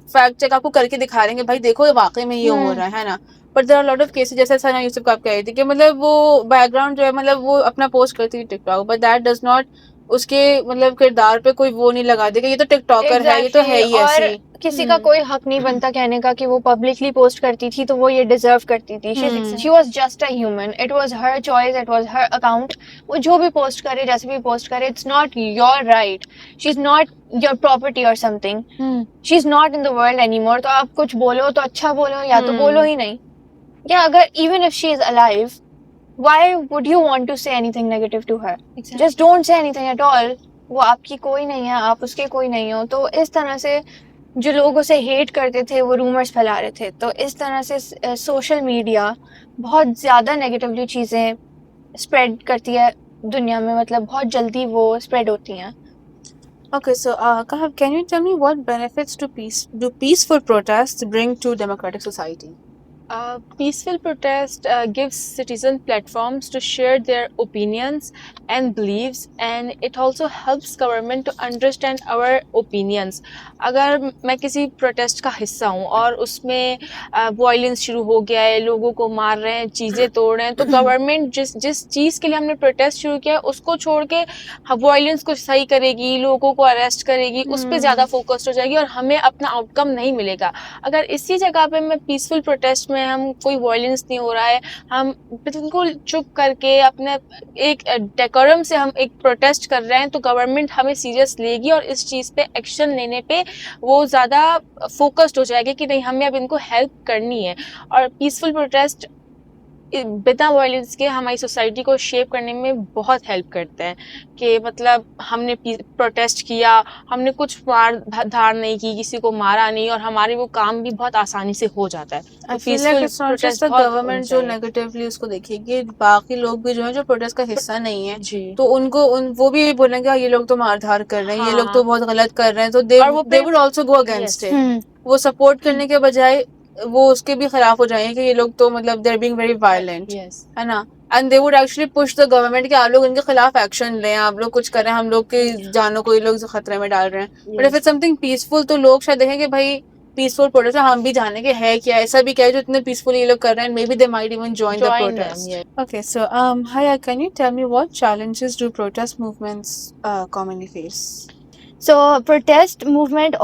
fact check आपको करके दिखा रहे हैं कि भाई देखो ये वाकई में ये हो रहा है ना। But there are lot of cases, जैसे सना यूसुफ का आप कह रही थी कि मतलब वो बैकग्राउंड जो है, मतलब वो अपना पोस्ट करती थी TikTok, but that does not उसके मतलब किरदार पे कोई वो नहीं लगा देगा, ये तो टिकटॉकर है, ये तो है ही और ऐसी। किसी का कोई हक नहीं बनता कहने का कि वो पब्लिकली पोस्ट करती थी तो वो ये डिजर्व करती थी। She was just a human, it was her choice, it was her account. वो जो भी पोस्ट करे, जैसे भी पोस्ट करे, it's not your right, she is not your property और something, she is not in the world anymore. तो आप कुछ बोलो तो अच्छा बोलो, या तो बोलो ही नहीं। या अगर even if she is alive, why would you want to say anything negative to her? Just don't say anything at all. वो आपकी कोई नहीं है, आप उसके कोई नहीं हो। तो इस तरह से जो लोग उसे हेट करते थे वो रूमर्स फैला रहे थे। तो इस तरह से सोशल मीडिया बहुत ज़्यादा नेगेटिवली चीज़ें स्प्रेड करती है दुनिया में, मतलब बहुत जल्दी वो स्प्रेड होती हैं। Okay, so Kahab, can you tell me what benefits do peaceful protests bring to democratic society? Peaceful protest gives citizen platforms to share their opinions and beliefs, and it also helps government to understand our opinions. अगर मैं किसी protest का हिस्सा हूँ और उसमें violence शुरू हो गया है, लोगों को मार रहे हैं, चीज़ें तोड़ रहे हैं, तो government जिस चीज़ के लिए हमने protest शुरू किया है उसको छोड़ के violence को सही करेगी, लोगों को arrest करेगी, उस पर ज़्यादा focused हो जाएगी और हमें अपना outcome नहीं मिलेगा। अगर इसी जगह पे मैं peaceful protest में हम कोई वायलेंस नहीं हो रहा है, हम बिल्कुल चुप करके अपने एक डेकोरम से हम एक प्रोटेस्ट कर रहे हैं, तो गवर्नमेंट हमें सीरियस लेगी और इस चीज़ पे एक्शन लेने पे वो ज़्यादा फोकस्ड हो जाएगी कि नहीं हमें अब इनको हेल्प करनी है। और पीसफुल प्रोटेस्ट बिना वायलेंस के हमारी सोसाइटी को शेप करने में बहुत हेल्प करते हैं कि मतलब हमने प्रोटेस्ट किया, हमने कुछ मार धार नहीं की, किसी को मारा नहीं और हमारे वो काम भी बहुत आसानी से हो जाता है। I feel like it's not just the government जो नेगेटिवली उसको देखेगी, बाकी लोग भी जो है जो प्रोटेस्ट का हिस्सा नहीं है जी, तो उनको वो भी बोलेंगे ये लोग तो मारधार कर रहे हैं, ये लोग तो बहुत गलत कर रहे हैं, तो they would also go against it. वो सपोर्ट करने के बजाय वो उसके भी खिलाफ हो जाएंगे कि ये लोग तो मतलब they're being very violent, है ना, and they would actually push the government कि आप लोग इनके खिलाफ एक्शन लें, आप लोग कुछ करें, हम लोग की जानों को ये लोग खतरे में डाल रहे हैं। But if it's something peaceful तो लोग शायद देखें कि भाई पीसफुल प्रोटेस्ट हम भी जाने के है क्या, ऐसा भी क्या है जो इतने पीसफुल ये लोग कर रहे हैं, may be they might even join the protest. Okay, so Haya, can you tell me what challenges do protest movements commonly face? So protest movement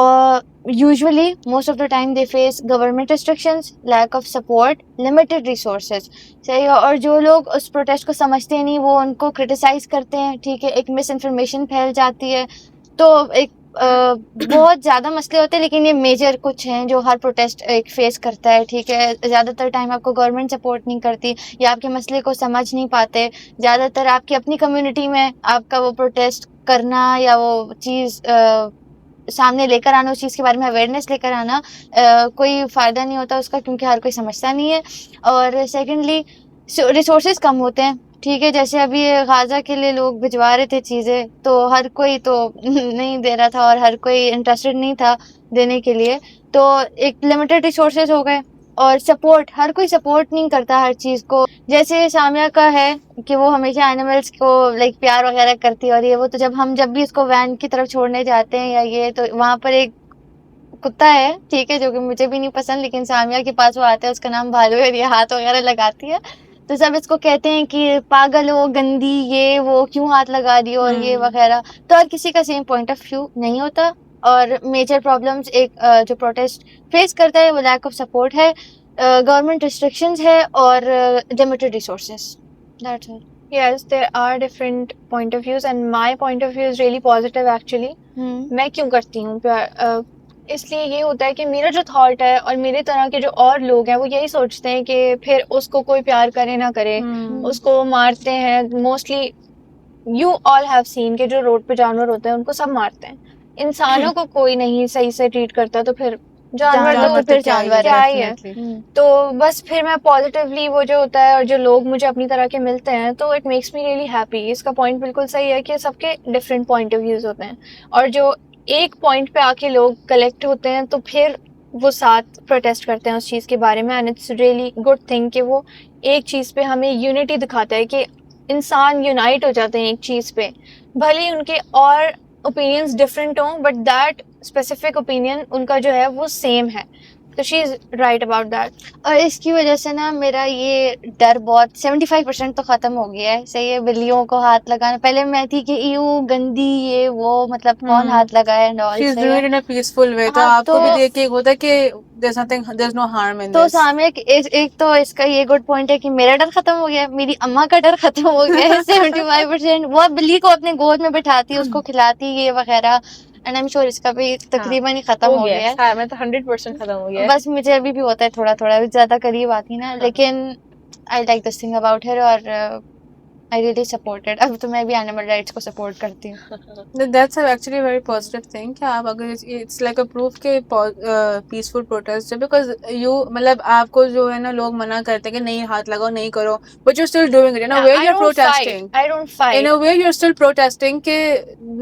usually most of the time they face government restrictions, lack of support, limited resources. सही है। और जो लोग उस protest को समझते नहीं वो उनको क्रिटिसाइज करते हैं, ठीक है, एक मिस इन्फॉर्मेशन फैल जाती है, तो एक बहुत ज़्यादा मसले होते हैं। लेकिन ये मेजर कुछ हैं जो हर प्रोटेस्ट एक फेस करता है, ठीक है। ज़्यादातर टाइम आपको गवर्नमेंट सपोर्ट नहीं करती या आपके मसले को समझ नहीं पाते। ज़्यादातर आपकी अपनी कम्युनिटी में आपका वो प्रोटेस्ट करना या वो चीज़ सामने लेकर आना, उस चीज़ के बारे में अवेयरनेस लेकर आना कोई फ़ायदा नहीं होता उसका, क्योंकि हर कोई समझता नहीं है। और सेकेंडली रिसोर्सेज कम होते हैं, ठीक है। जैसे अभी गाज़ा के लिए लोग भिजवा रहे थे चीज़ें, तो हर कोई तो नहीं दे रहा था और हर कोई इंटरेस्टेड नहीं था देने के लिए, तो एक लिमिटेड रिसोर्सेज हो गए। और सपोर्ट, हर कोई सपोर्ट नहीं करता हर चीज़ को। जैसे सामिया का है कि वो हमेशा एनिमल्स को लाइक प्यार वगैरह करती है और ये वो, तो जब भी इसको वैन की तरफ छोड़ने जाते हैं या ये, तो वहाँ पर एक कुत्ता है, ठीक है, जो कि मुझे भी नहीं पसंद, लेकिन सामिया के पास वो आता है, उसका नाम भालू है और ये हाथ वगैरह लगाती है, तो सब इसको कहते हैं कि पागल हो, गंदी, ये वो, क्यों हाथ लगा दी और ये वगैरह। तो हर किसी का सेम पॉइंट ऑफ व्यू नहीं होता। और मेजर प्रॉब्लम्स एक जो प्रोटेस्ट फेस करता है वो लैक ऑफ सपोर्ट है, गवर्नमेंट रिस्ट्रिक्शंस है और limited resources. That's all. Yes, there are different point of views and my point of view is really positive actually. मैं क्यों करती हूँ प्यार? इसलिए ये होता है कि मेरा जो थॉट है और मेरे तरह के जो और लोग हैं वो यही सोचते हैं कि फिर उसको कोई प्यार करे ना करे, उसको मारते हैं। Mostly you all have seen के जो रोड पे जानवर होते हैं उनको सब मारते हैं, इंसानों को कोई नहीं सही से ट्रीट करता, तो फिर जानवर तो फिर जानवर क्या ही है। तो बस फिर मैं पॉजिटिवली वो जो होता है और जो लोग मुझे अपनी तरह के मिलते हैं तो it makes me really happy. इसका पॉइंट बिल्कुल सही है कि सबके डिफरेंट पॉइंट ऑफ व्यूज होते हैं और जो एक पॉइंट पे आके लोग कलेक्ट होते हैं तो फिर वो साथ प्रोटेस्ट करते हैं उस चीज़ के बारे में, and it's really good thing कि वो एक चीज़ पे हमें यूनिटी दिखाता है कि इंसान यूनाइट हो जाते हैं एक चीज़ पे, भले ही उनके और ओपिनियंस डिफरेंट हों बट दैट स्पेसिफिक ओपिनियन उनका जो है वो सेम है, तो she is right about that. और इसकी वजह से ना मेरा ये डर बहुत 75% तो खत्म हो गया है। सही है, बिल्लियों को हाथ लगाना, पहले मैं थी कि यू गंदी ये वो, मतलब कौन हाथ लगाए एंड ऑल। शी इज सही डूइंग है, इट इन अ पीसफुल वे, तो हाँ आपको भी तो देख के एक होता है कि there's nothing, there's no harm in तो this. सामने एक तो इसका ये गुड पॉइंट है कि मेरा डर खत्म हो गया, मेरी अम्मा का डर खत्म हो गया है 75%। वो बिल्ली को अपने गोद में बिठाती, उसको खिलाती ये वगैरह, एंड आई एम श्योर इसका भी तकरीबन ही खत्म हो गया है। हाँ, मैं तो 100% खत्म हो गया है। बस मुझे अभी भी होता है थोड़ा थोड़ा, ज्यादा करीब आती ना, लेकिन I like this thing about her, और आई रियली सपोर्टेड। अब तो मैं भी एनिमल राइट्स को सपोर्ट करती हूँ। That's actually a very positive thing कि आप अगर it's like a proof के peaceful protest है, because you मतलब आपको जो है ना लोग मना करते हैं कि नहीं हाथ लगाओ नहीं करो, but you're still doing it in a way I you're don't protesting. fight. I don't fight. In a way you're still protesting कि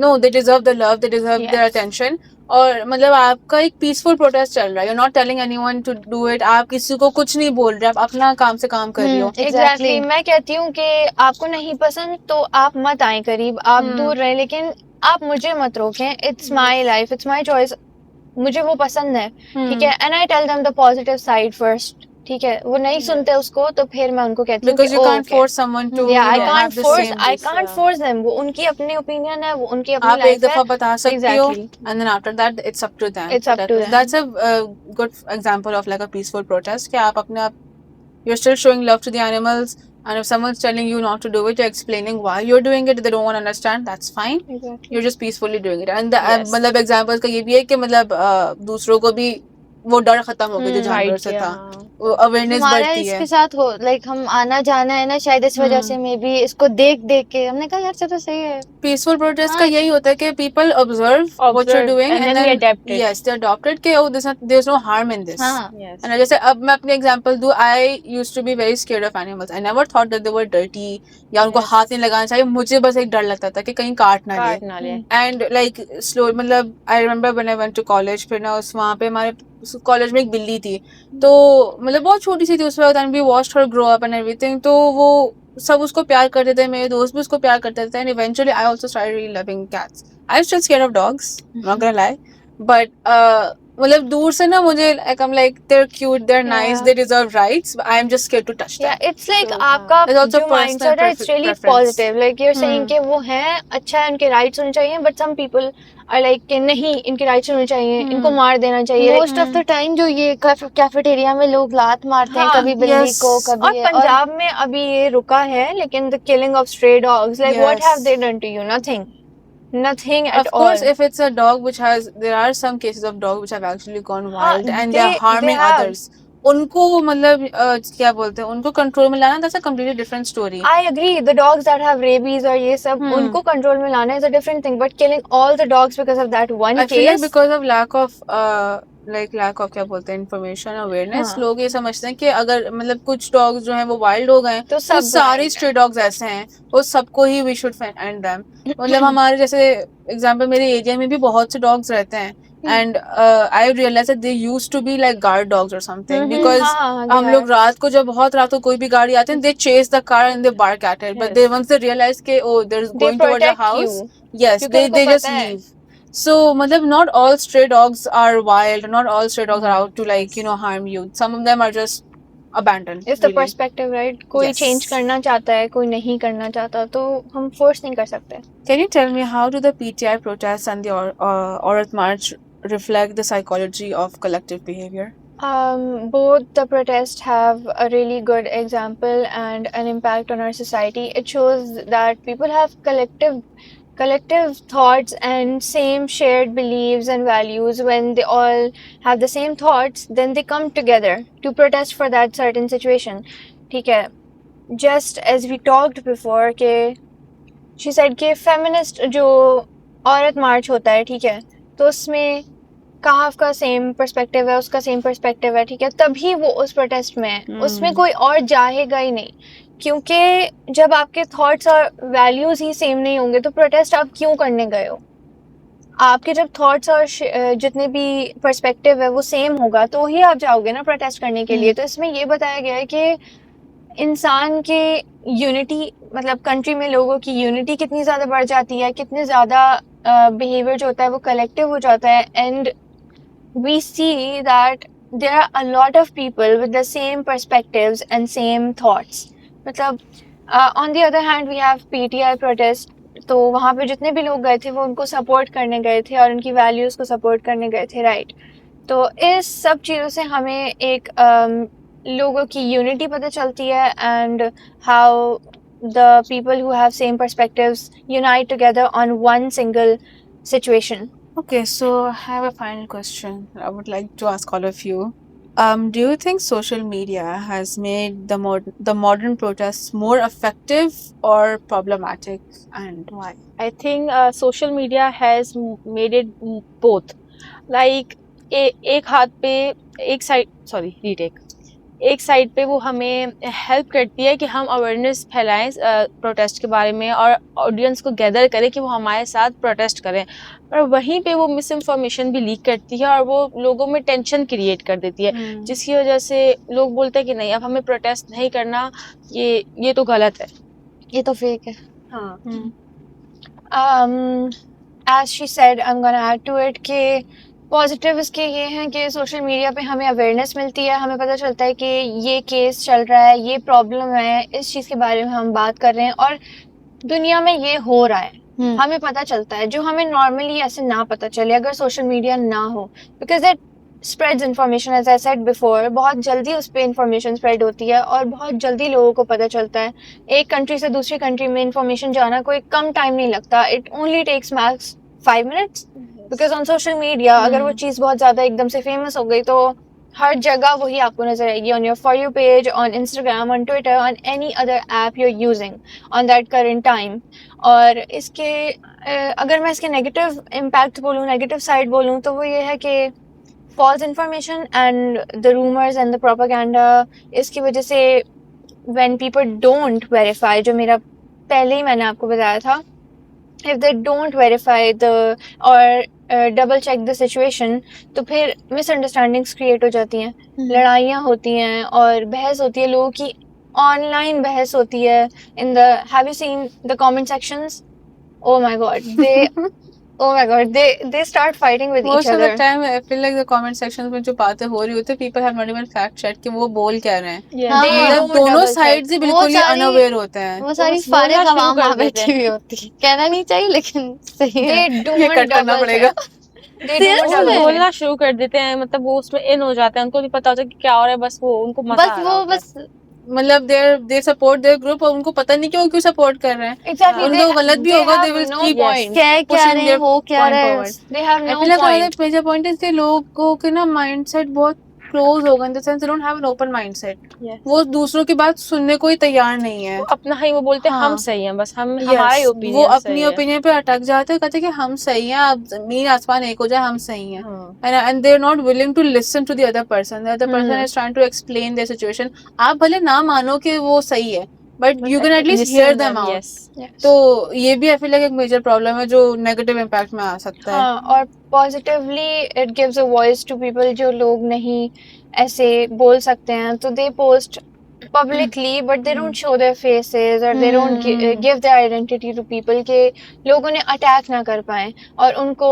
no, they deserve the love, they deserve their Yes. attention. और मतलब आपका एक peaceful protest चल रहा है, you're not telling anyone to do it, आप किसी को कुछ नहीं बोल रहे, आप अपना काम से काम कर रही हो। Exactly. मैं कहती हूँ कि आपको नहीं पसंद तो आप मत आए करीब, आप दूर रहें, लेकिन आप मुझे मत रोकें। It's my life, it's my choice, मुझे वो पसंद है, ठीक है। And I tell them the positive side first, ठीक है। वो नहीं सुनते उसको तो फिर मैं उनको कहती हूँ Because you can't force someone to yeah, I you know, can't have the force, same I can't force them. वो उनकी अपनी ओपिनियन है, वो उनकी अपनी आप एक लाइफ है। दफा बता सकती हो, Exactly. and then after that it's up to them. It's up to them. That's a good example of like a peaceful protest कि आप अपने आप you're still showing love to the animals, and if someone's telling you not to do it, you're explaining why you're doing it, they don't want to understand, that's fine. Exactly. You're just peacefully doing it. And the Yes. मतलब examples का ये भी है कि मतलब दूसरों को भी वो डर खत्म हो गया जो जानवर से था, अवेयरनेस हमारा बढ़ती है। इसके साथ हो लाइक हम आना जाना है ना, शायद इस वजह से मे बी इसको देख देख के हमने कहा यार चलो सही है। पीसफुल प्रोटेस्ट का यही होता है कि people observe what you're doing and and then we then adapt it. yes they adopt it कि oh there's no harm in this. हाँ Yes. And जैसे अब मैं अपने एग्जांपल दूं, I used to be very scared of animals. I never thought that they were dirty या उनको हाथ नहीं लगाना चाहिए, मुझे बस एक डर लगता था कि कहीं काट ना ले। काट ना ले। एंड लाइक स्लो मतलब I remember when I went to college, फिर ना उस वहाँ पे हमारे कॉलेज में एक बिल्ली थी, तो मतलब बहुत छोटी सी थी उस वक्त, and we watched her grow up and everything, तो वो सब उसको प्यार करते थे, मेरे दोस्त भी उसको प्यार करते थे, and eventually I also started really loving cats. I am still scared of dogs, not gonna lie, but मतलब दूर से ना मुझे like they're cute, they're nice, they deserve rights, but I am just scared to touch them. Yeah, it's like So, आपका It's also जो personal mindset है, it's really preference. positive. Like you're saying कि वो हैं, अच्छा है, उनके rights होने चाहिए, but some people are like कि नहीं, इनके rights होने चाहिए, इनको मार देना चाहिए। मोस्ट ऑफ द टाइम जो ये कैफेटेरिया में लोग लात मारते हैं, हाँ, कभी बिल्ली को और कभी, पंजाब में अभी ये रुका है, लेकिन the killing of stray dogs, like what have they done to you? Nothing at Of course, all. if it's a dog which has, there are some cases of dogs which have actually gone wild and they're they harming have. others. उनको मतलब क्या बोलते हैं, उनको control में लाना, that's a completely different story. I agree. The dogs that have rabies और ये सब उनको कंट्रोल में लाना is a different thing. But killing all the dogs because of that one I feel like case, because of lack of क्या बोलते हैं information awareness, लोग ये समझते हैं कि अगर मतलब कुछ dogs जो हैं वो wild हो गए तो तो सारे stray dogs ऐसे हैं, वो सबको ही we should end them. मतलब हमारे जैसे example मेरे एरिया में भी बहुत से dogs रहते हैं, and I realized that they used to be like guard dogs or something, because हम लोग रात को जब बहुत रात को कोई भी गाड़ी आते हैं, they chase the car and they bark at it, but they once they realize कि oh there's going towards a house, yes they just leave. So मतलब not all stray dogs are wild, not all stray dogs are out to like you know harm you. Some of them are just abandoned. It's the perspective, right? कोई Yes. change करना चाहता है, कोई नहीं करना चाहता, तो हम force नहीं कर सकते। Can you tell me how do the PTI protests and the Aurat March reflect the psychology of collective behavior? Both the protests have a really good example and an impact on our society. It shows that people have collective thoughts and same shared beliefs and values. When they all have the same thoughts, then they come together to protest for that certain situation. ठीक है, just as we talked before कि she said कि feminist जो औरत मार्च होता है, ठीक है, तो उसमें काफ का सेम पर्सपेक्टिव है, उसका सेम पर्सपेक्टिव है, ठीक है, तभी वो उस प्रोटेस्ट में है, उसमें कोई और जाएगा ही नहीं, क्योंकि जब आपके थॉट्स और वैल्यूज ही सेम नहीं होंगे तो प्रोटेस्ट आप क्यों करने गए हो? आपके जब थॉट्स और जितने भी पर्सपेक्टिव है वो सेम होगा तो ही आप जाओगे ना प्रोटेस्ट करने के लिए। तो इसमें ये बताया गया है कि इंसान के यूनिटी, मतलब कंट्री में लोगों की यूनिटी कितनी ज़्यादा बढ़ जाती है, कितने ज़्यादा बिहेवियर जो होता है वो कलेक्टिव हो जाता है। And we see that there are a lot of people with the same perspectives and same thoughts. मतलब on the other hand we have PTI protest, तो वहाँ पे जितने भी लोग गए थे वो उनको सपोर्ट करने गए थे और उनकी वैल्यूज़ को सपोर्ट करने गए थे, राइट। तो इस सब चीज़ों से हमें एक लोगों की यूनिटी पता चलती है and how the people who have same perspectives unite together on one single situation. Okay, so I have a final question I would like to ask all of you. Do you think social media has made the modern protests more effective or problematic, and why? I think social media has made it both. Like एक हाथ पे एक side एक side पे वो हमें help करती है कि हम अवेयरनेस फैलाएं प्रोटेस्ट के बारे में और ऑडियंस को गैदर करें कि वो हमारे साथ प्रोटेस्ट करें, और वहीं पे वो मिस इन्फॉर्मेशन भी लीक करती है और वो लोगों में टेंशन क्रिएट कर देती है, जिसकी वजह से लोग बोलते हैं कि नहीं अब हमें प्रोटेस्ट नहीं करना, ये तो गलत है। ये तो फेक है। हाँ As she said, I'm gonna add to it कि पॉजिटिव इसके ये हैं कि सोशल मीडिया पे हमें अवेयरनेस मिलती है, हमें पता चलता है कि ये केस चल रहा है, ये प्रॉब्लम है, इस चीज़ के बारे में हम बात कर रहे हैं और दुनिया में ये हो रहा है, हमें पता चलता है जो हमें नॉर्मली ऐसे ना पता चले अगर सोशल मीडिया ना हो, because that spreads information, as I said before. बहुत जल्दी उस पर इन्फॉर्मेशन स्प्रेड होती है और बहुत जल्दी लोगों को पता चलता है। एक कंट्री से दूसरी कंट्री में इन्फॉर्मेशन जाना कोई कम टाइम नहीं लगता, it only takes max 5 minutes, because on social media अगर वो चीज़ बहुत ज़्यादा एकदम से फेमस हो गई तो हर जगह वही आपको नजर आएगी, on your for you page, on Instagram, on Twitter, on any other app you are using on that current time. और इसके अगर मैं इसके नेगेटिव इम्पैक्ट बोलूँ, नेगेटिव साइड बोलूँ, तो वो ये है कि false information and the rumours and the propaganda, इसकी वजह से व्हेन पीपल डोंट वेरीफाई, जो मेरा पहले ही मैंने आपको बताया था, if they don't verify the or double check the situation, तो फिर मिसअंडरस्टैंडिंग्स क्रिएट हो जाती हैं, लड़ाइयाँ होती हैं और बहस होती है, लोगों की ऑनलाइन बहस होती है। In the have you seen the comment sections? oh my god, they start fighting with Most each of the other. time I feel like the comment sections में जो बातें हो रही होती है, people have not even fact checked कि वो बोल क्या रहे हैं। Yeah. They मतलब don't दोनों double check. साइड ही वो बिल्कुल ही सारी- अनअवेयर होते हैं। वो सारी बस बोलना फारिग शुरू हवाम कर वहाँ देते बैठी हैं। हुई होती है। कहना नहीं चाहिए लेकिन सही है। They don't ये कट करना double पड़ेगा। check. They Seriously? don't वो double check. बोलना शुरू कर देते हैं, मतलब वो उसमें इन हो जाते हैं, उनको नहीं पता होता कि क्या हो रहा है, बस वो उनको मजा बस आ रहा वो होता है। बस मतलब दे सपोर्ट देयर ग्रुप और उनको पता नहीं क्यों सपोर्ट कर रहे हैं। Exactly. उनको गलत भी they होगा, have they will no keep point. क्या क्या pushing रहे their हो क्या point रहे forward. They have I no feel like point. another major point is कि लोगों के ना माइंडसेट बहुत क्लोज हो गए, in the sense they don't have an open mindset. Yes. वो दूसरों की बात सुनने को ही तैयार नहीं है। वो अपना ही वो बोलते हैं हाँ। हम सही हैं, बस हम हमारा ही Yes, वो ओपिनियन अपनी सही है। ओपिनियन पे अटक जाते हैं, कहते हैं कि हम सही हैं, अब जमीन आसमान एक हो जाए, हम सही हैं। हाँ। And they're not willing to listen to the other person. The other person is trying to explain their situation. आप भले ना मानो कि वो सही है, but you can at least Listen hear them, them out. yes. Yes. तो ये भी आई फील लाइक एक मेजर प्रॉब्लम है जो नेगेटिव इम्पैक्ट में आ सकता है। हाँ, और positively it gives a voice to people जो लोग नहीं ऐसे बोल सकते हैं, तो they post publicly but they don't show their faces or they don't give their identity to people के लोग उन्हें अटैक ना कर पाएं और उनको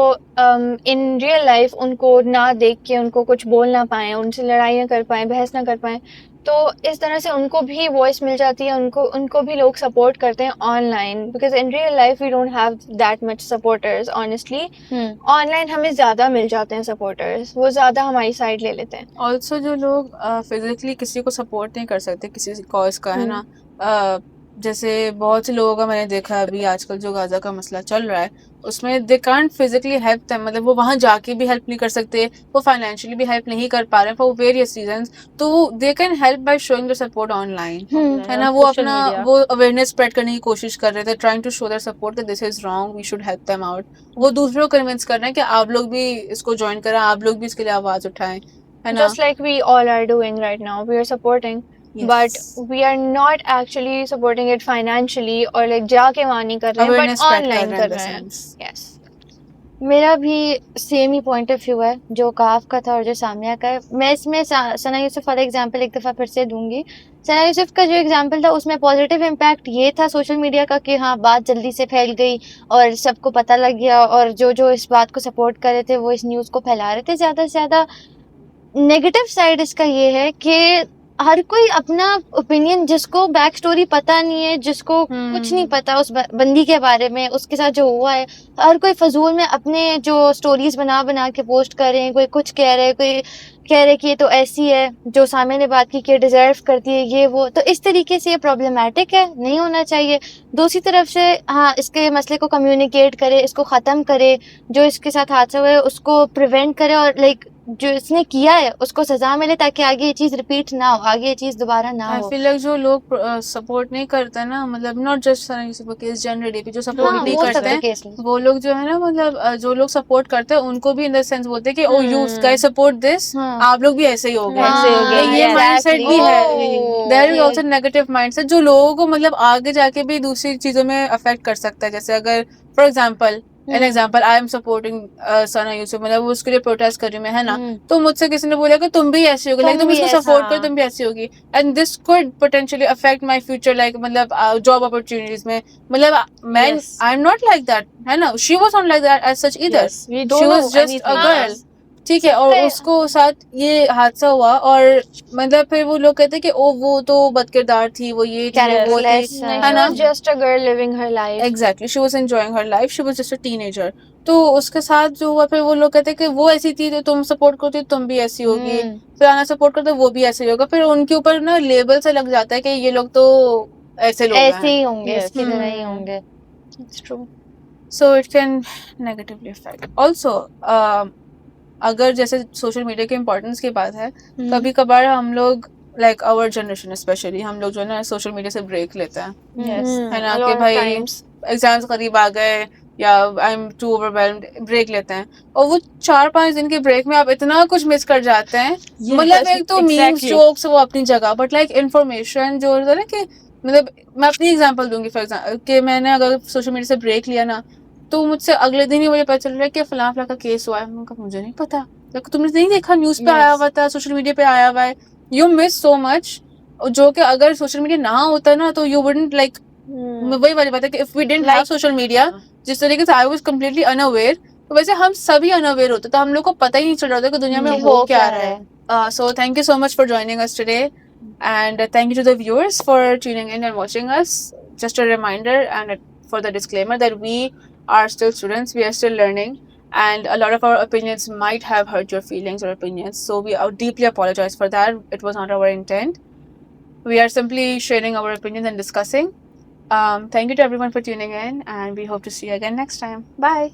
in real life उनको ना देख के उनको कुछ बोल ना पाएं, उनसे लड़ाइयाँ कर पाएं, बहस ना कर पाएं। तो इस तरह से उनको भी वॉइस मिल जाती है, उनको भी लोग सपोर्ट करते हैं online, because in real life we don't have that much supporters honestly. Online हमें ज़्यादा मिल जाते हैं सपोर्टर्स, वो ज़्यादा हमारी साइड ले लेते हैं। ऑल्सो जो लोग फिजिकली किसी को सपोर्ट नहीं कर सकते किसी कॉज का, है ना, जैसे बहुत से लोगों का मैंने देखा है अभी आजकल जो गाजा का मसला चल रहा है, उसमें they can't physically help them, मतलब वो वहां जाके भी हेल्प नहीं कर सकते, वो फाइनेंशियली भी हेल्प नहीं कर पा रहे हैं फॉर वेरियस रीजंस, तो they can help by showing their support online, है ना, वो Social अपना media. वो अवेयरनेस स्प्रेड करने की कोशिश कर रहे थे, trying to show their support that this is wrong, we should help them out. वो दूसरों को कन्विंस कर रहे हैं कि आप लोग भी इसको ज्वाइन करें, आप लोग भी इसके लिए आवाज उठाएं, है ना। Just like we all are doing right now, we are supporting, but we are not actually supporting it financially or like जाके वहाँ नहीं कर रहे हैं, Awareness but spread online कर कर रहे रहे हैं हैं। in the sense. Yes. मेरा भी same he point of view है जो काफ का था और जो सामिया का है। मैं इसमें सना यूसुफ वाला एग्जांपल एक दफ़ा फिर से दूंगी। सना यूसुफ का जो एग्जांपल था उसमें पॉजिटिव इम्पैक्ट ये था सोशल मीडिया का कि हाँ बात जल्दी से फैल गई और सबको पता लग गया, और जो जो इस बात को सपोर्ट कर रहे थे वो इस न्यूज़ को फैला रहे थे ज़्यादा से ज़्यादा। नेगेटिव साइड इसका ये है कि हर कोई अपना ओपिनियन, जिसको बैक स्टोरी पता नहीं है, जिसको कुछ नहीं पता उस बंदी के बारे में, उसके साथ जो हुआ है, हर कोई फजूल में अपने जो स्टोरीज बना बना के पोस्ट कर रहे हैं। कोई कुछ कह रहे हैं, कोई कह रहे कि ये तो ऐसी है, जो सामने ने बात की कि डिजर्व करती है, ये वो। तो इस तरीके से ये प्रॉब्लमेटिक है, नहीं होना चाहिए। दूसरी तरफ से हाँ, इसके मसले को कम्युनिकेट करे, इसको ख़त्म करे, जो इसके साथ हादसा हुआ है उसको प्रिवेंट करे, और लाइक जो इसने किया है उसको सजा मिले, ताकि आगे ये चीज रिपीट ना हो, आगे ये चीज दोबारा ना आई हो। फील लाइक जो लोग सपोर्ट नहीं करते ना, मतलब not just Sana Yusuf case, generally भी जो सपोर्ट हाँ, नहीं मोस्ट ऑफ करते द हैं केसेस। वो लोग जो है ना, मतलब जो लोग सपोर्ट करते हैं उनको भी इन द सेंस बोलते हैं कि ओ यू गाइस सपोर्ट दिस, हाँ आप लोग भी ऐसे ही हो गए। ऐसे हो गए, ये yes. माइंडसेट भी है। Oh, देयर इज ये- आल्सो नेगेटिव माइंडसेट जो लोगों को मतलब आगे जाके भी दूसरी चीजों में अफेक्ट कर सकता है। जैसे अगर for example I am supporting Sana Yusuf, मतलब वो उसके लिए प्रोटेस्ट कर रही मैं, है ना, तो मुझसे किसी ने बोला कि तुम भी ऐसी होगी, लाइक तुम भी इसको ऐसा, सपोर्ट करो तुम भी ऐसी होगी, and this could potentially affect my future, like मतलब जॉब अपॉर्चुनिटीज में। मतलब मैं Yes. I am not like that, है ना, she was not like that as such either, Yes, we she don't know was just a anything. Girl. Yes. ठीक है, और सबका- उसको साथ ये हादसा हुआ, और मतलब फिर वो लोग कहते हैं कि ओ वो तो बदकिरदार थी, वो ये थी, वो वो थी, Characterless, नहीं, है she ना। was just a girl living her life. Exactly, she was enjoying her life, she was just a teenager. तो उसके साथ जो हुआ, फिर वो लोग कहते हैं कि वो ऐसी थी तो तुम सपोर्ट करती तुम भी ऐसी होगी, फलाना सपोर्ट करते वो भी ऐसे ही होगा, फिर उनके ऊपर ना लेबल से लग जाता है कि ये लोग तो ऐसे लोग ऐसे हैं। ही होंगे, Yes. इसकी तरह ही होंगे। It's true. So it can negatively affect also. अगर जैसे सोशल मीडिया के इम्पोर्टेंस की बात है, कभी कभार हम लोग लाइक आवर जनरेशन स्पेशली, हम लोग जो है ना सोशल मीडिया से ब्रेक लेते हैं, Yes. है ना, A कि lot of भाई times. एग्जाम्स करीब आ गए या I am too overwhelmed, break लेते हैं, और वो 4-5 दिन के ब्रेक में आप इतना कुछ मिस कर जाते हैं। मतलब एक तो मीम्स exactly. जोक्स वो अपनी जगह, बट लाइक इन्फॉर्मेशन जो होता है ना, कि मतलब मैं अपनी एग्जांपल दूंगी फॉर एग्जांपल, कि मैंने अगर सोशल मीडिया से ब्रेक लिया ना, तो मुझसे अगले दिन ही मुझे पता चल रहा है कि फलां फलां का केस हुआ है। मैंने कहा मुझे नहीं पता, तुमने नहीं देखा, न्यूज पे आया Yes. हुआ था, सोशल मीडिया पे आया हुआ है, यू मिस सो मच। जो कि अगर सोशल मीडिया ना होता ना तो यू वुडंट लाइक, वही वाली बात है कि if we didn't have social media, जिस तरीके से आई वाज कंप्लीटली अनअवेयर, तो वैसे हम सभी अनअवेयर होते, तो हम लोग को पता ही नहीं चल रहा था कि दुनिया में हो क्या रहा है। So thank you so much for joining us today, and thank you to the viewers for tuning in and watching us. Just a reminder and for the disclaimer that we are still students, we are still learning, and a lot of our opinions might have hurt your feelings or opinions, so we deeply apologize for that. It was not our intent. We are simply sharing our opinions and discussing. Thank you to everyone for tuning in, and we hope to see you again next time. Bye.